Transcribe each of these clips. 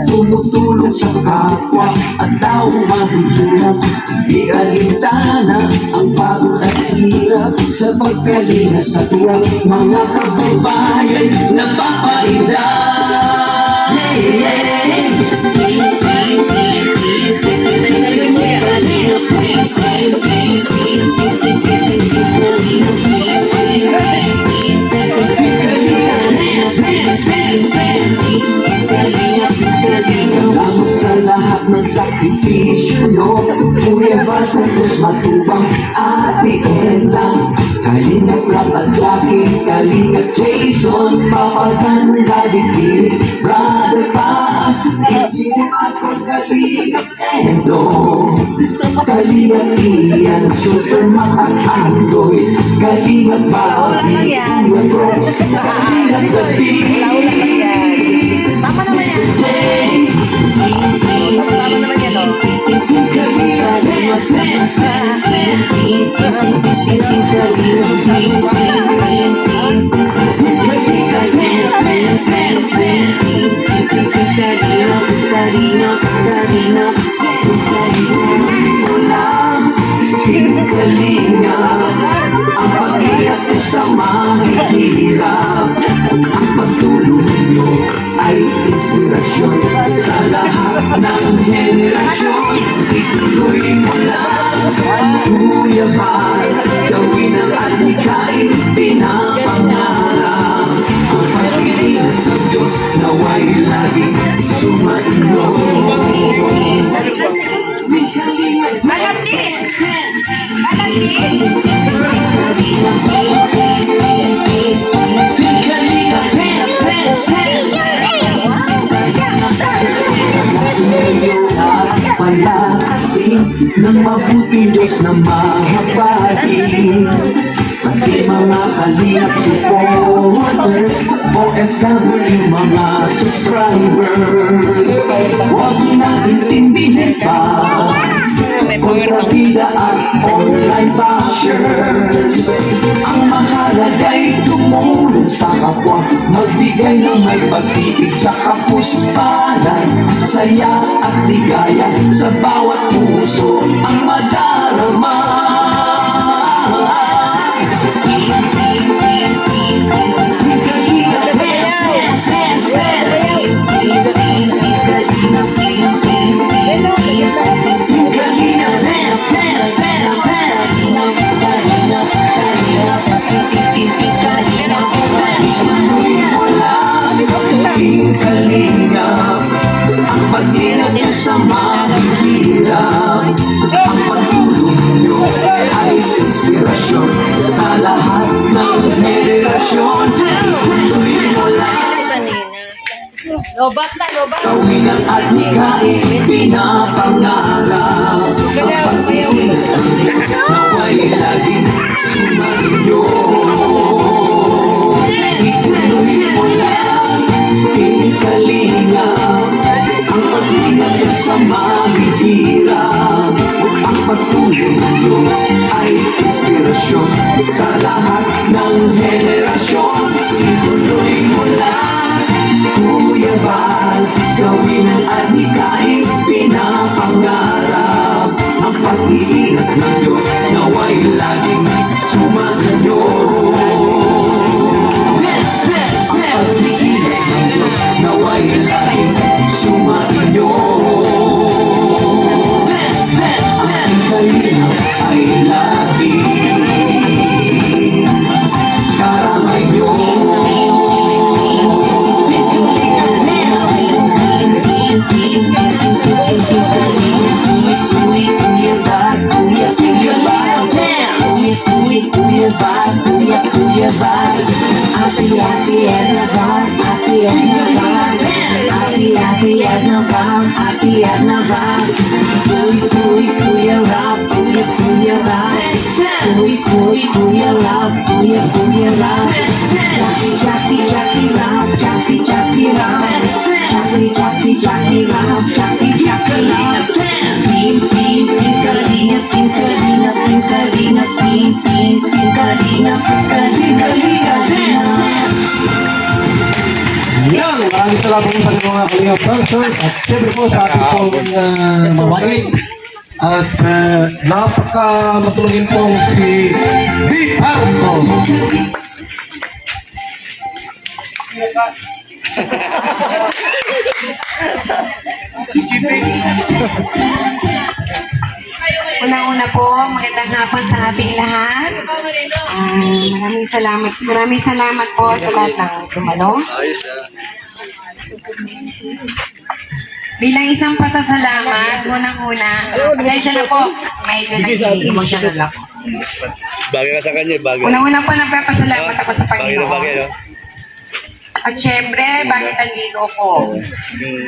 tumutulong sa kapwa at tao mahihirap. Di alintana ang pagod at hirap sa pagkalinga sa tuwa. Mga kababayan nagpapainda. Hey, hey. Salamat sa lahat ng sakripisyo nyo, Kuya Val Santos Matubang, Ate Edna, Kalinga Prab at Jackie, Kalinga Jason, Papa Dan, Daddy P, Brother Paz, Engineer Marcos, Kalinga Endo, Kalinga Ian, Superman at Andoy, Kalinga Bobby, Kuya Bros, Kalinga David, Tama naman yan. Tama naman yan, oh. Kalinga, ang pag-iyak ko sa mahihirap, ang pagtulong nyo ay inspirasyon sa lahat ng henerasyon. Ituloy mo lang, Kuya Val, gawin ang adhikain pinapangarap. Ang pag-iingat ng Diyos nawa'y laging sumainyo. Palakasin ng mabuting Diyos na mahabagin, pati mga kalingap supporters, OFW mga subscribers. Huwag na intindihin pa kontrabida at online bashers. Ang mahalaga'y tumulong sa kapwa, magbigay ng may pag-ibig sa kapuspanan, saya at ligaya sa bawat puso ang madarama. Kalinga, ang pag-ingat nyo sa mahihirap, ang pagtulong nyo ay inspirasyon sa lahat ng henerasyon. Ituloy mo lang, Lobat na, lobat. gawin ang adhikain pinapangarap. Ang pag-iingat ng Diyos nawa'y laging sumainyo. Ituloy mo lang, Kalinga, ang pag-ingat sa mahihirap, ang pagtulong nyo ay inspirasyon sa lahat ng henerasyon. Ituloy mo lang, Kuya Val, gawin ang adhikain pinapangarap. Ang pag-iingat ng Diyos nawa'y laging sumainyo. Ang pag-iingat ng Diyos nawa'y laging sumainyo. Ang salina ay laging karamay nyo. Kuya Val, Ate Edna Val, Ate Edna Val, Ate Edna Val, Ate Edna Val, Kuya Rap, Kuya Rap, Kuya Rap, Kuya Rap, Jackie Rap, Jackie Rap, Jackie Rap, Jackie Rap, Team Kalinga, Kalinga, dance. Yan, maraming salamat po sa ating mga Kalingap Dancers at siyempre po sa ating pong mabait at napaka-matulungin pong si Ricardo. Unang-una po, magandang hapon sa ating lahat. Maraming salamat po sa lahat ng dumalo. Bilang isang pasasalamat, unang-una, pasensya na po, medyo nag-emotional ako. Bagay ka sa kanya, bagay. Unang-una po, nagpapasalamat ako sa Bagay na bagay, Panginoon. no? At syempre, bakit nandito ako?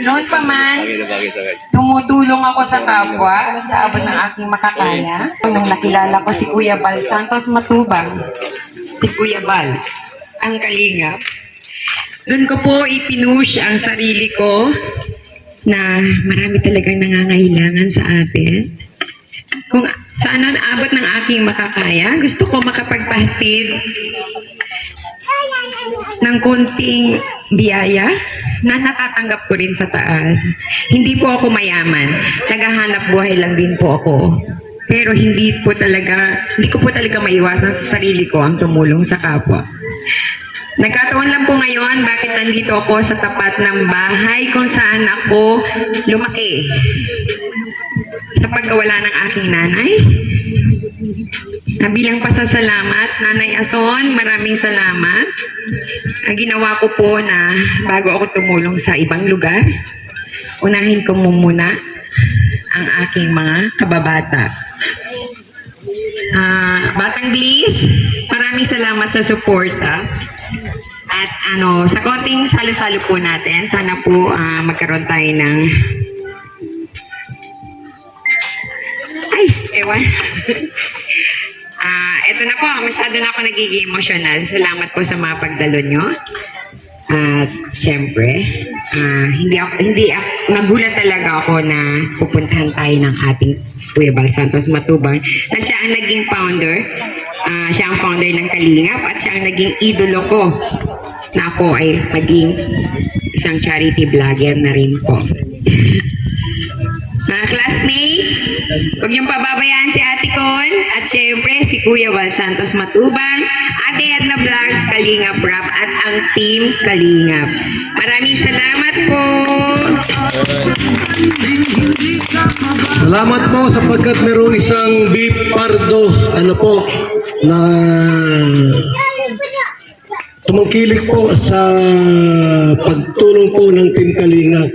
Noon pa man, Bagay na bagay sa kanya. tumutulong ako sa kapwa sa abot ng aking makakaya. Nung nakilala ko si Kuya Bal Santos Matubang, si Kuya Bal, ang kalingap. Doon ko po ipinush ang sarili ko na marami talagang nangangailangan sa atin. Kung saan ang abot ng aking makakaya, gusto ko makapagpahatid ng konting biyaya na natatanggap ko rin sa taas. Hindi po ako mayaman. Naghahanap buhay lang din po ako. Pero hindi ko po talaga maiwasan sa sarili ko ang tumulong sa kapwa. Nagkataon lang po ngayon bakit nandito ako sa tapat ng bahay kung saan ako lumaki. Sa pagkawala ng aking nanay. Bilang pasasalamat, Nanay Ason, maraming salamat. Ang ginawa ko po na bago ako tumulong sa ibang lugar, unahin ko muna ang aking mga kababata. Batang Bliss, maraming salamat sa suporta. At sa konting salo-salo po natin, sana po magkaroon tayo ng ewan. Eto na po, masyado na ako nagiging emotional. Salamat po sa mga pagdalo nyo. At syempre, nagulat talaga ako na pupuntahan tayo ng ating Kuya Bal Santos Matubang na siya ang naging founder. Siya ang founder ng Kalingap at siya ang naging idolo ko na ako ay maging isang charity vlogger na rin po. Mga classmate, huwag niyong pababayaan si Ate Con at syempre si Kuya Bal Santos Matubang, Ate Edna Vlogs, Kalingap Rap at ang Team Kalingap. Maraming salamat po! Salamat po sapagkat meron isang beef pardo, na tumangkilik po sa pagtulong po ng Team Kalingap.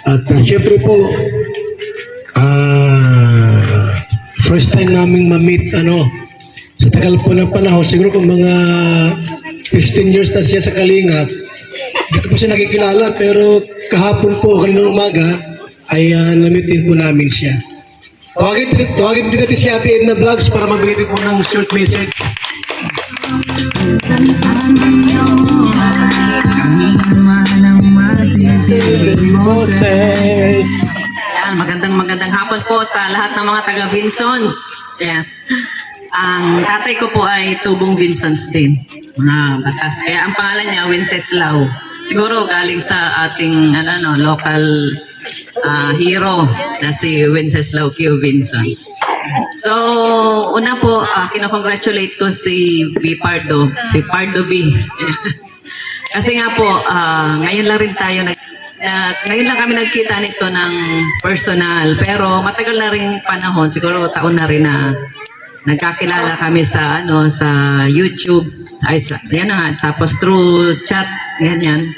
At syempre po, first time naming ma-meet, sa tagal po ng panahon, siguro kung mga 15 years na siya sa Kalingap, hindi ko po siya nakikilala, pero kahapon po, kaninang umaga, ay na-meet din po namin siya. Tawagin din natin si Ate Edna Vlogs para magbigay din po ng short message. Ayan, magandang hapon po sa lahat ng mga taga Vinsons. Ayan. Ang tatay ko po ay tubong Vinsons din, mga batas. Kaya ang pangalan niya, Wenceslao. Siguro galing sa ating local hero na si Wenceslao Q. Vinsons. So, una po, kinakongratulate ko si V. Pardo, si Pardo V. Kasi nga po, ngayon lang rin tayo ngayon lang kami nagkita nito ng personal. Pero matagal na rin panahon, siguro taon na rin na nagkakilala kami sa sa YouTube. Yan na nga. Tapos through chat, ganyan.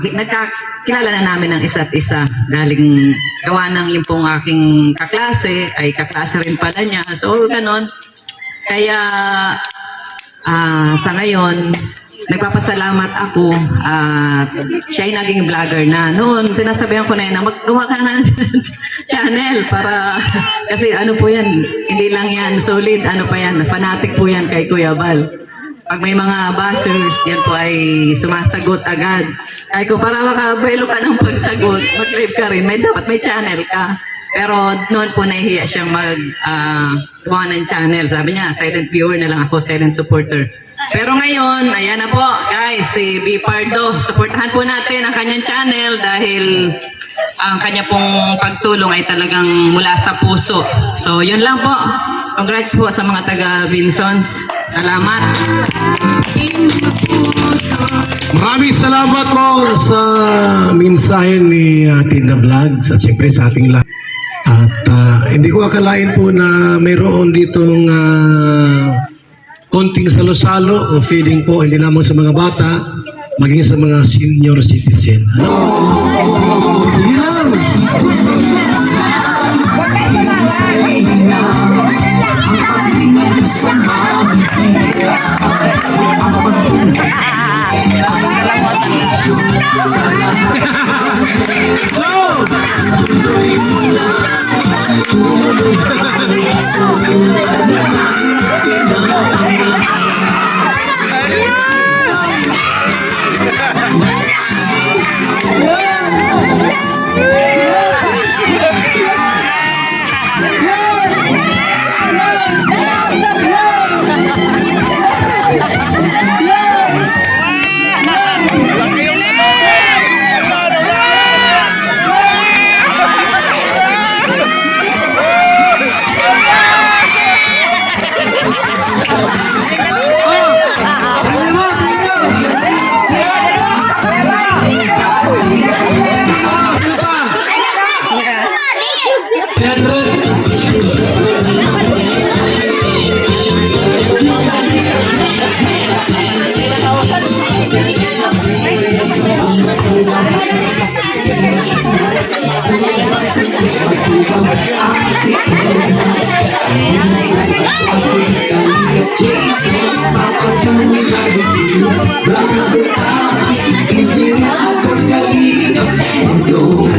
Nagkakilala na namin ng isa't isa. Galing gawa ng yung pong aking kaklase, ay kaklase rin pala niya. So, ganon. Kaya, sa ngayon, nagpapasalamat ako at siya ay naging vlogger na. Noon, sinasabihan ko na yun na maggawa ka na ng channel para, kasi po yan, hindi lang yan solid, pa yan, fanatic po yan kay Kuya Bal. Pag may mga bashers, yan po ay sumasagot agad. Ay ko, para makabailo ka ng pagsagot, mag-live ka rin, dapat may channel ka. Pero noon po nahihiya siyang gumawa ng channel. Sabi niya, silent viewer na lang ako, silent supporter. Pero ngayon, ayan na po, guys, si B. Pardo. Supportahan po natin ang kanyang channel dahil ang kanya pong pagtulong ay talagang mula sa puso. So, yun lang po. Congrats po sa mga taga-Vinsons. Salamat. Maraming salamat po sa mensahe ni Tinda Vlogs at siyempre sa ating lahat. At hindi ko akalain po na mayroon ditong konting salo-salo o feeding po hindi lamang sa mga bata, maging sa mga senior citizen. Sige lang!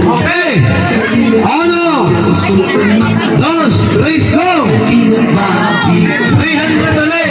Okay! Ano? Dos, tres, go! 300 ulit!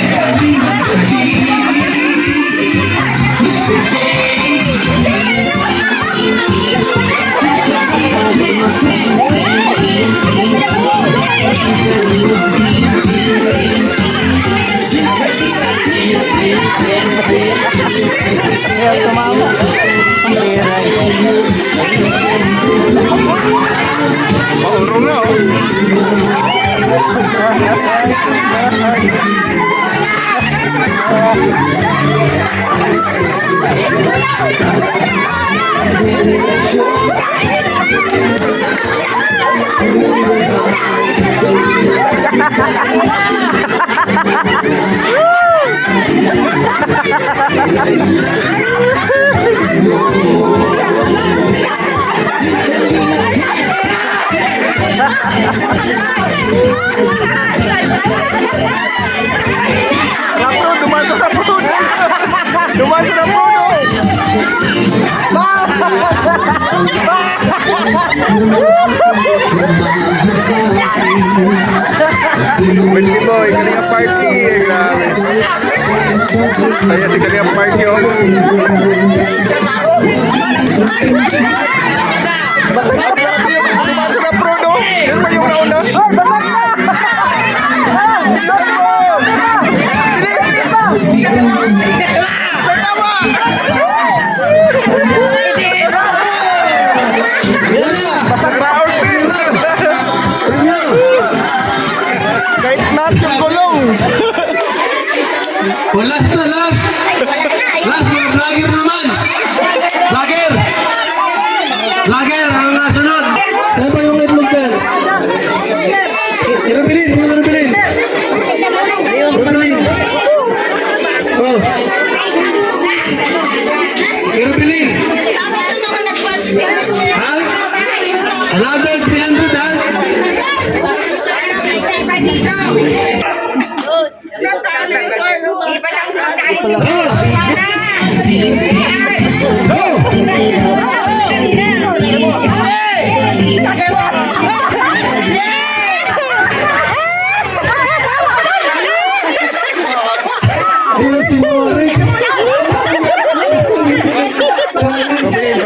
Maurong na, oh. Dumasok na puno! Dumasok na puno! Birthday boy, Kalinga Party! Grabe! Saya si Kalinga Party, oh! Basag na Party yung dumasok na puno! Yan pa yung nauna! Basag na! Kahit natin yung gulong. Last na, last! Last, mga vlogger naman! Vlogger! Vlogger, ang nasunod! Saan ba yung itlog dyan? Irubilin! Irubilin! Irubilin! Oh! Irubilin! Ha? Another 300, ha?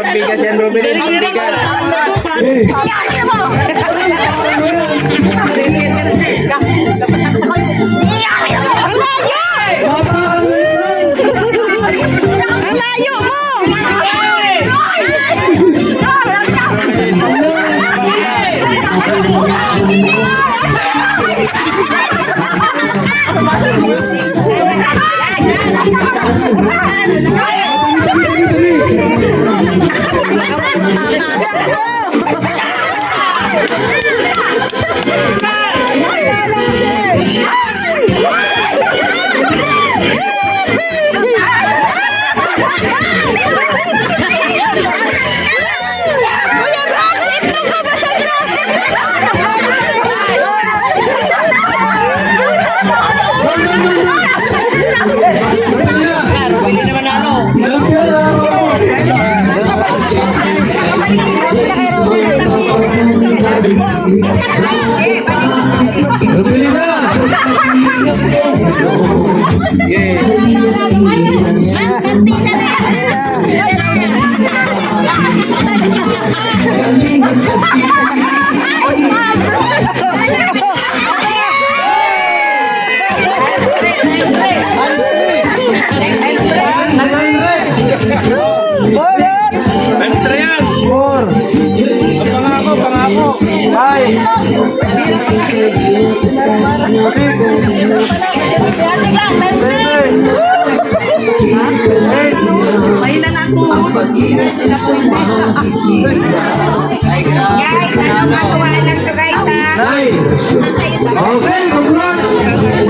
Pagbigas yan, Robin. Pagbigas. Papa! Guys, ano matuwa lang to guys ha? Okay, congrats!